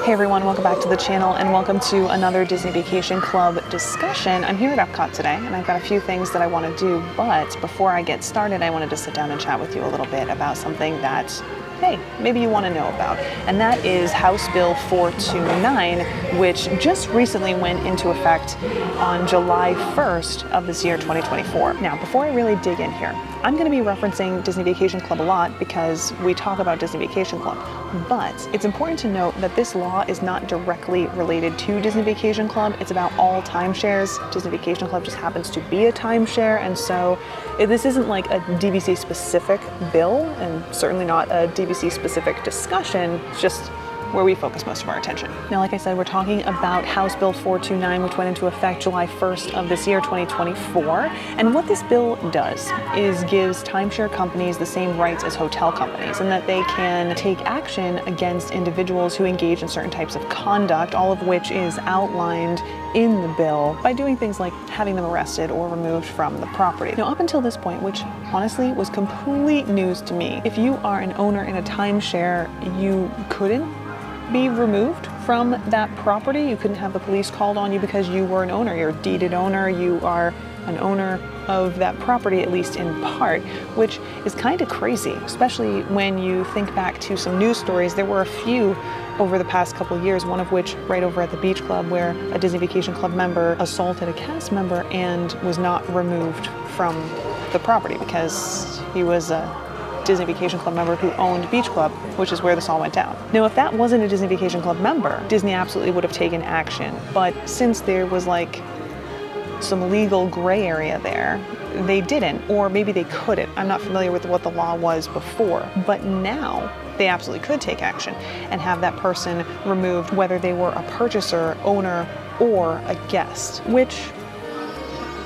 Hey everyone, welcome back to the channel and welcome to another Disney Vacation Club discussion. I'm here at Epcot today and I've got a few things that I want to do, but before I get started I wanted to sit down and chat with you a little bit about something that, hey, maybe you want to know about, and that is House Bill 429, which just recently went into effect on July 1st of this year, 2024. Now, before I really dig in here, I'm going to be referencing Disney Vacation Club a lot because we talk about Disney Vacation Club, but it's important to note that this law is not directly related to Disney Vacation Club. It's about all timeshares. Disney Vacation Club just happens to be a timeshare, and so this isn't like a DVC specific bill and certainly not a DVC specific discussion. It's just where we focus most of our attention. Now, like I said, we're talking about House Bill 429, which went into effect July 1st of this year, 2024. And what this bill does is gives timeshare companies the same rights as hotel companies, and that they can take action against individuals who engage in certain types of conduct, all of which is outlined in the bill by doing things like having them arrested or removed from the property. Now, up until this point, which honestly was complete news to me, if you are an owner in a timeshare, you couldn't be removed from that property. You couldn't have the police called on you because you were an owner. You're a deeded owner. You are an owner of that property, at least in part, which is kind of crazy, especially when you think back to some news stories. There were a few over the past couple of years, one of which right over at the beach club where a Disney Vacation Club member assaulted a cast member and was not removed from the property because he was a Disney Vacation Club member who owned Beach Club, which is where this all went down. Now, if that wasn't a Disney Vacation Club member, Disney absolutely would have taken action. But since there was like some legal gray area there, they didn't, or maybe they couldn't. I'm not familiar with what the law was before, but now they absolutely could take action and have that person removed, whether they were a purchaser, owner, or a guest, which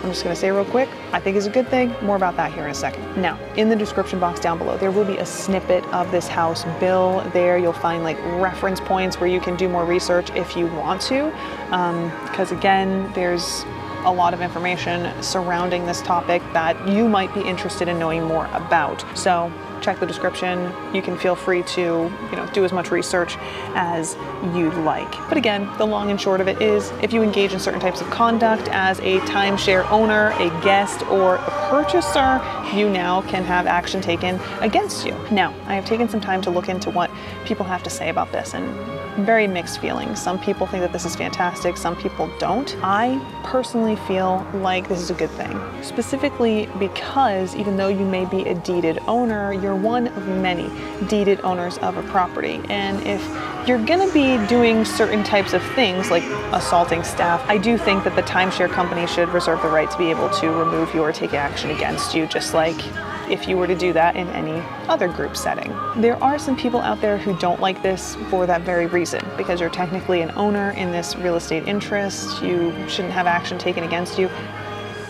I'm just going to say real quick, I think is a good thing. More about that here in a second. Now, in the description box down below, there will be a snippet of this House bill there. You'll find like reference points where you can do more research if you want to, because again, there's a lot of information surrounding this topic that you might be interested in knowing more about. So check the description. You can feel free to, do as much research as you'd like. But again, the long and short of it is, if you engage in certain types of conduct as a timeshare owner, a guest, or a purchaser, you now can have action taken against you. Now, I have taken some time to look into what people have to say about this, and very mixed feelings. Some people think that this is fantastic, some people don't. I personally feel like this is a good thing, specifically because even though you may be a deeded owner, you're one of many deeded owners of a property. And if you're gonna be doing certain types of things like assaulting staff, I do think that the timeshare company should reserve the right to be able to remove you or take action against you, just like if you were to do that in any other group setting. There are some people out there who don't like this for that very reason, because you're technically an owner in this real estate interest. You shouldn't have action taken against you.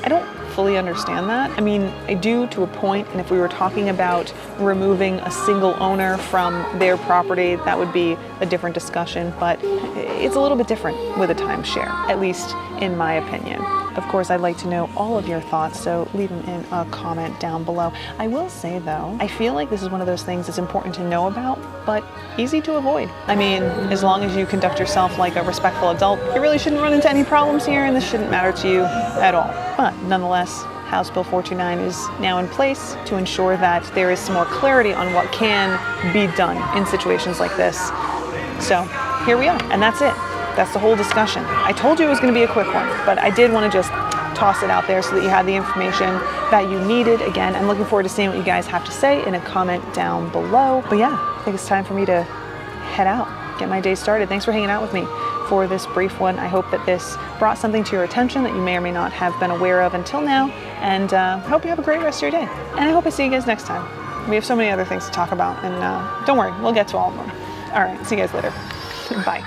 I don't fully understand that. I mean, I do to a point, and if we were talking about removing a single owner from their property, that would be a different discussion, but it's a little bit different with a timeshare, at least in my opinion. Of course, I'd like to know all of your thoughts, so leave them in a comment down below. I will say though, I feel like this is one of those things that's important to know about, but easy to avoid. I mean, as long as you conduct yourself like a respectful adult, you really shouldn't run into any problems here, and this shouldn't matter to you at all. But nonetheless, House Bill 429 is now in place to ensure that there is some more clarity on what can be done in situations like this. So here we are, and that's it. That's the whole discussion. I told you it was going to be a quick one, but I did want to just toss it out there so that you had the information that you needed. Again, I'm looking forward to seeing what you guys have to say in a comment down below. But yeah, I think it's time for me to head out, get my day started. Thanks for hanging out with me for this brief one. I hope that this brought something to your attention that you may or may not have been aware of until now. And I hope you have a great rest of your day. And I hope I see you guys next time. We have so many other things to talk about, and don't worry, we'll get to all of them. All right, see you guys later. Bye.